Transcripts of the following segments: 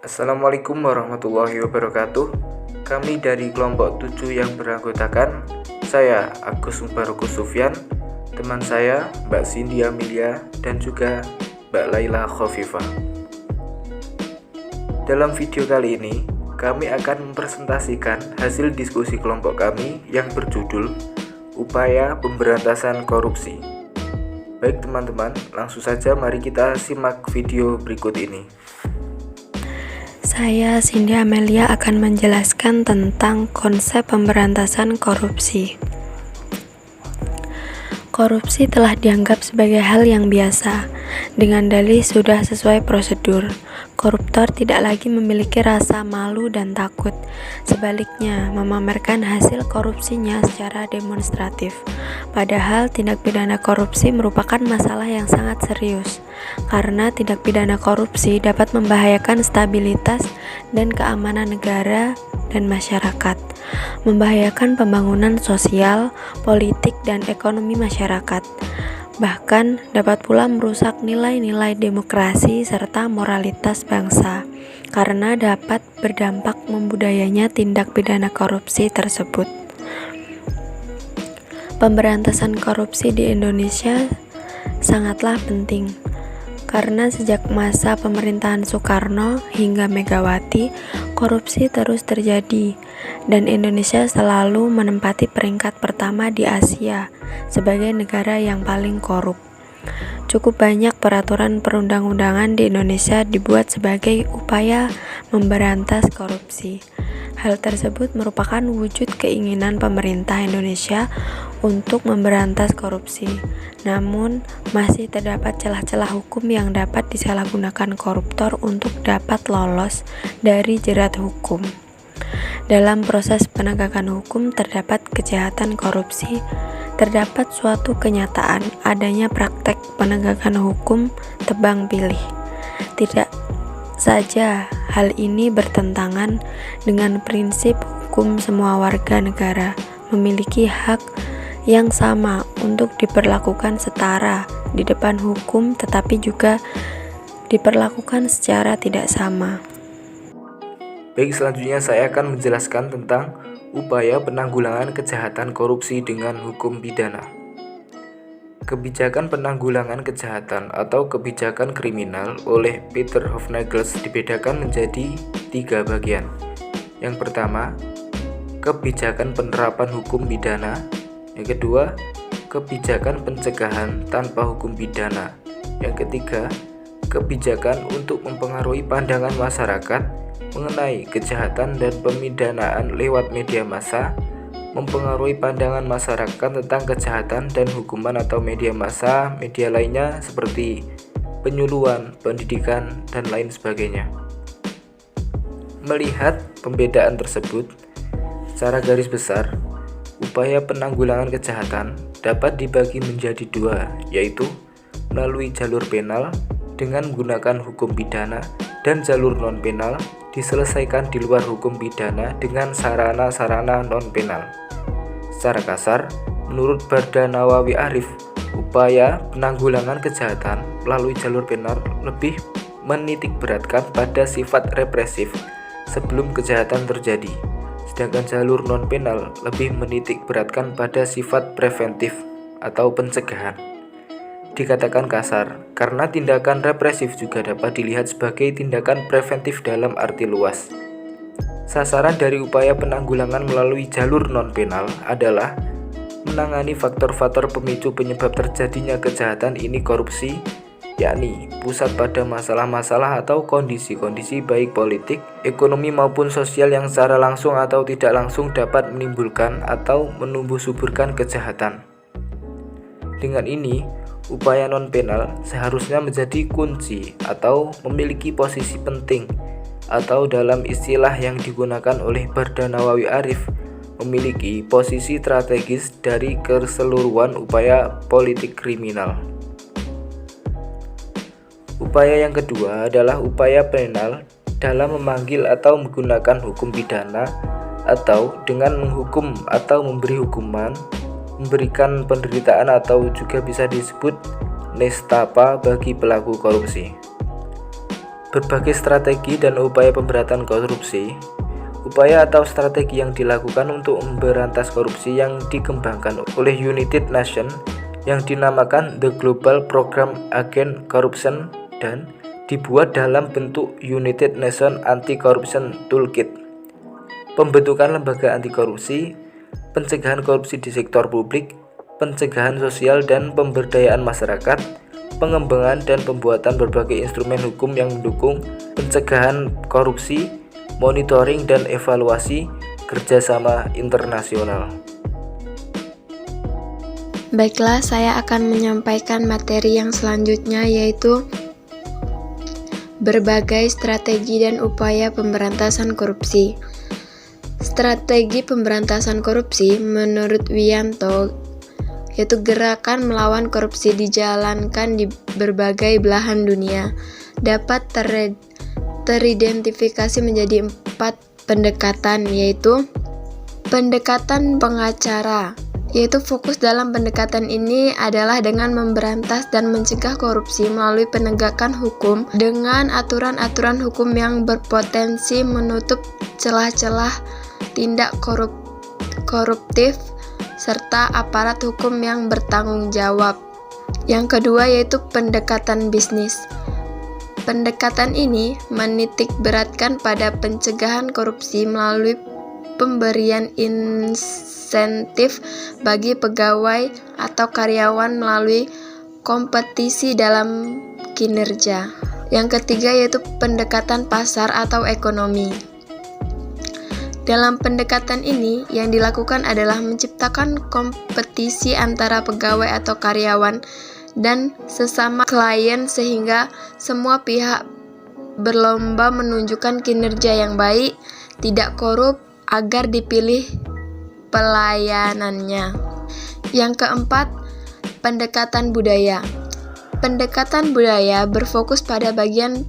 Assalamualaikum warahmatullahi wabarakatuh. Kami dari kelompok 7 yang beranggotakan saya Agus Mubarokus Sufyan, teman saya Mbak Cindy Amelia, dan juga Mbak Laila Khofifah. Dalam video kali ini, kami akan mempresentasikan hasil diskusi kelompok kami yang berjudul Upaya Pemberantasan Korupsi. Baik teman-teman, langsung saja mari kita simak video berikut ini. Saya Cindy Amelia akan menjelaskan tentang konsep pemberantasan korupsi. Korupsi telah dianggap sebagai hal yang biasa, dengan dalih sudah sesuai prosedur. Koruptor tidak lagi memiliki rasa malu dan takut, sebaliknya memamerkan hasil korupsinya secara demonstratif. Padahal tindak pidana korupsi merupakan masalah yang sangat serius, karena tindak pidana korupsi dapat membahayakan stabilitas dan keamanan negara dan masyarakat, membahayakan pembangunan sosial, politik, dan ekonomi masyarakat. Bahkan dapat pula merusak nilai-nilai demokrasi serta moralitas bangsa, karena dapat berdampak membudayanya tindak pidana korupsi tersebut. Pemberantasan korupsi di Indonesia sangatlah penting, karena sejak masa pemerintahan Soekarno hingga Megawati, korupsi terus terjadi, dan Indonesia selalu menempati peringkat pertama di Asia sebagai negara yang paling korup. Cukup banyak peraturan perundang-undangan di Indonesia dibuat sebagai upaya memberantas korupsi. Hal tersebut merupakan wujud keinginan pemerintah Indonesia untuk memberantas korupsi. Namun, masih terdapat celah-celah hukum yang dapat disalahgunakan koruptor untuk dapat lolos dari jerat hukum. Dalam proses penegakan hukum terdapat kejahatan korupsi, terdapat suatu kenyataan adanya praktek penegakan hukum tebang pilih. Tidak saja hal ini bertentangan dengan prinsip hukum semua warga negara memiliki hak yang sama untuk diperlakukan setara di depan hukum, tetapi juga diperlakukan secara tidak sama. Baik, selanjutnya saya akan menjelaskan tentang upaya penanggulangan kejahatan korupsi dengan hukum pidana. Kebijakan penanggulangan kejahatan atau kebijakan kriminal oleh Peter Hofnagels dibedakan menjadi 3 bagian. Yang pertama, kebijakan penerapan hukum pidana. Yang kedua, kebijakan pencegahan tanpa hukum pidana. Yang ketiga, kebijakan untuk mempengaruhi pandangan masyarakat mengenai kejahatan dan pemidanaan lewat media massa, mempengaruhi pandangan masyarakat tentang kejahatan dan hukuman atau media massa, media lainnya seperti penyuluhan, pendidikan, dan lain sebagainya. Melihat pembedaan tersebut, secara garis besar, upaya penanggulangan kejahatan dapat dibagi menjadi 2, yaitu melalui jalur penal dengan menggunakan hukum pidana, dan jalur non-penal diselesaikan di luar hukum pidana dengan sarana-sarana non-penal. Secara kasar, menurut Barda Nawawi Arif, upaya penanggulangan kejahatan melalui jalur penal lebih menitikberatkan pada sifat represif sebelum kejahatan terjadi, sedangkan jalur non-penal lebih menitikberatkan pada sifat preventif atau pencegahan. Dikatakan kasar, karena tindakan represif juga dapat dilihat sebagai tindakan preventif dalam arti luas. Sasaran dari upaya penanggulangan melalui jalur non-penal adalah menangani faktor-faktor pemicu penyebab terjadinya kejahatan ini korupsi, yakni pusat pada masalah-masalah atau kondisi-kondisi baik politik, ekonomi maupun sosial yang secara langsung atau tidak langsung dapat menimbulkan atau menumbuh suburkan kejahatan. Dengan ini, upaya non-penal seharusnya menjadi kunci atau memiliki posisi penting, atau dalam istilah yang digunakan oleh Barda Nawawi Arif, memiliki posisi strategis dari keseluruhan upaya politik kriminal. Upaya yang kedua adalah upaya penal dalam memanggil atau menggunakan hukum pidana, atau dengan menghukum atau memberi hukuman, memberikan penderitaan atau juga bisa disebut nestapa bagi pelaku korupsi. berbagai strategi dan upaya pemberantasan korupsi. Upaya atau strategi yang dilakukan untuk memberantas korupsi yang dikembangkan oleh United Nations yang dinamakan The Global Program Against Corruption dan dibuat dalam bentuk United Nations Anti-Corruption Toolkit. Pembentukan lembaga anti korupsi, pencegahan korupsi di sektor publik, pencegahan sosial dan pemberdayaan masyarakat, pengembangan dan pembuatan berbagai instrumen hukum yang mendukung pencegahan korupsi, monitoring dan evaluasi kerjasama internasional. Baiklah, saya akan menyampaikan materi yang selanjutnya, yaitu berbagai strategi dan upaya pemberantasan korupsi. Strategi pemberantasan korupsi menurut Wiyanto yaitu gerakan melawan korupsi dijalankan di berbagai belahan dunia, dapat teridentifikasi menjadi 4 pendekatan, yaitu pendekatan pengacara, yaitu fokus dalam pendekatan ini adalah dengan memberantas dan mencegah korupsi melalui penegakan hukum dengan aturan-aturan hukum yang berpotensi menutup celah-celah tindak koruptif serta aparat hukum yang bertanggung jawab. Yang kedua yaitu pendekatan bisnis. Pendekatan ini menitik beratkan pada pencegahan korupsi melalui pemberian insentif bagi pegawai atau karyawan melalui kompetisi dalam kinerja. Yang ketiga yaitu pendekatan pasar atau ekonomi. Dalam pendekatan ini, yang dilakukan adalah menciptakan kompetisi antara pegawai atau karyawan dan sesama klien sehingga semua pihak berlomba menunjukkan kinerja yang baik, tidak korup agar dipilih pelayanannya. Yang keempat, pendekatan budaya. Pendekatan budaya berfokus pada bagian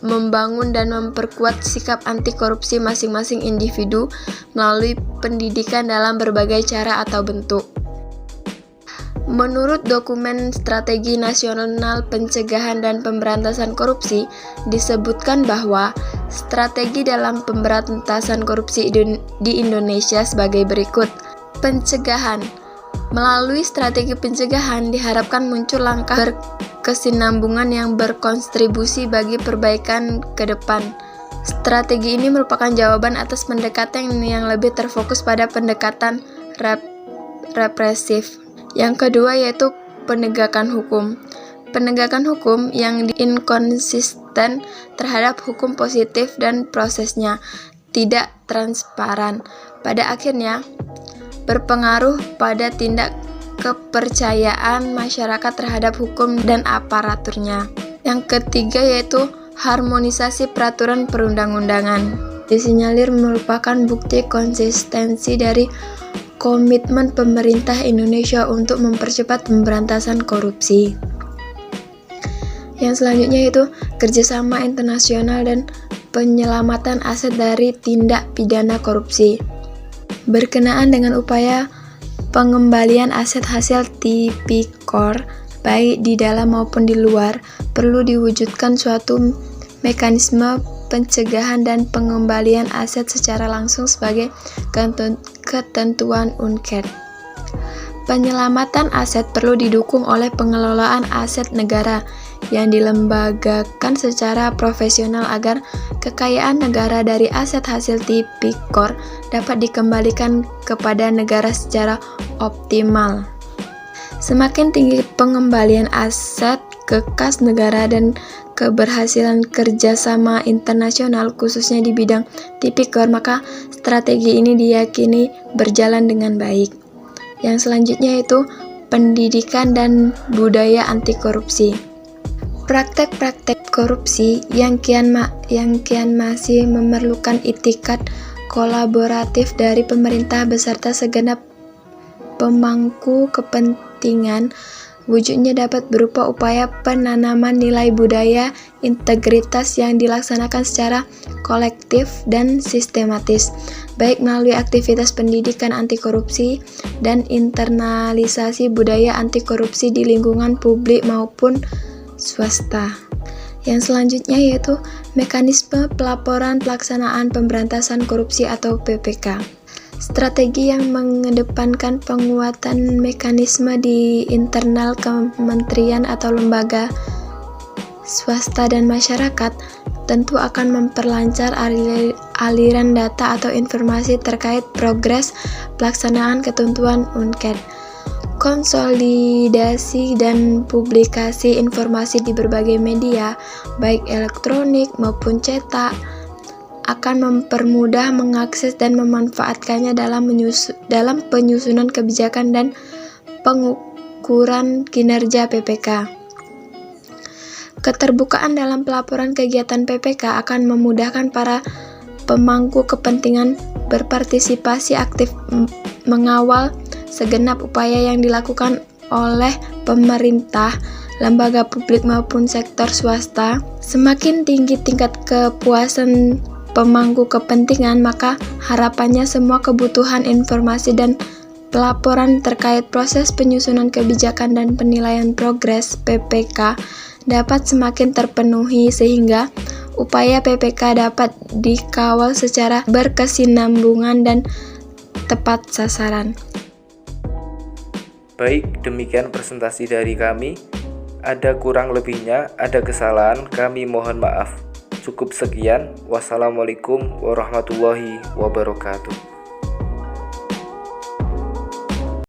membangun dan memperkuat sikap anti korupsi masing-masing individu melalui pendidikan dalam berbagai cara atau bentuk. Menurut dokumen Strategi Nasional Pencegahan dan Pemberantasan Korupsi, disebutkan bahwa strategi dalam pemberantasan korupsi di Indonesia sebagai berikut. Pencegahan. Melalui strategi pencegahan diharapkan muncul langkah berkesinambungan yang berkontribusi bagi perbaikan ke depan. Strategi ini merupakan jawaban atas pendekatan yang lebih terfokus pada pendekatan represif. Yang kedua yaitu penegakan hukum. Penegakan hukum yang inkonsisten terhadap hukum positif dan prosesnya tidak transparan. Pada akhirnya berpengaruh pada tindak kepercayaan masyarakat terhadap hukum dan aparaturnya. Yang ketiga yaitu harmonisasi peraturan perundang-undangan. Disinyalir merupakan bukti konsistensi dari komitmen pemerintah Indonesia untuk mempercepat pemberantasan korupsi. Yang selanjutnya yaitu kerjasama internasional dan penyelamatan aset dari tindak pidana korupsi. Berkenaan dengan upaya pengembalian aset hasil tipikor, baik di dalam maupun di luar, perlu diwujudkan suatu mekanisme pencegahan dan pengembalian aset secara langsung sebagai ketentuan UNCED. Penyelamatan aset perlu didukung oleh pengelolaan aset negara yang dilembagakan secara profesional agar kekayaan negara dari aset hasil tipikor dapat dikembalikan kepada negara secara optimal. Semakin tinggi pengembalian aset ke kas negara dan keberhasilan kerjasama internasional khususnya di bidang tipikor, maka strategi ini diyakini berjalan dengan baik. Yang selanjutnya yaitu pendidikan dan budaya anti korupsi. Praktek-praktek korupsi yang kian masih memerlukan itikat kolaboratif dari pemerintah beserta segenap pemangku kepentingan. Wujudnya dapat berupa upaya penanaman nilai budaya integritas yang dilaksanakan secara kolektif dan sistematis, baik melalui aktivitas pendidikan anti korupsi dan internalisasi budaya anti korupsi di lingkungan publik maupun swasta. Yang selanjutnya yaitu mekanisme pelaporan pelaksanaan pemberantasan korupsi atau PPK. Strategi yang mengedepankan penguatan mekanisme di internal kementerian atau lembaga swasta dan masyarakat tentu akan memperlancar aliran data atau informasi terkait progres pelaksanaan ketentuan UNKED. Konsolidasi dan publikasi informasi di berbagai media, baik elektronik maupun cetak, akan mempermudah mengakses dan memanfaatkannya dalam penyusunan kebijakan dan pengukuran kinerja PPK. Keterbukaan dalam pelaporan kegiatan PPK akan memudahkan para pemangku kepentingan berpartisipasi aktif mengawal segenap upaya yang dilakukan oleh pemerintah, lembaga publik maupun sektor swasta. Semakin tinggi tingkat kepuasan pemangku kepentingan, maka harapannya semua kebutuhan informasi dan pelaporan terkait proses penyusunan kebijakan dan penilaian progres PPK dapat semakin terpenuhi sehingga upaya PPK dapat dikawal secara berkesinambungan dan tepat sasaran. Baik, demikian presentasi dari kami. Ada kurang lebihnya, ada kesalahan, kami mohon maaf. Cukup sekian. Wassalamualaikum warahmatullahi wabarakatuh.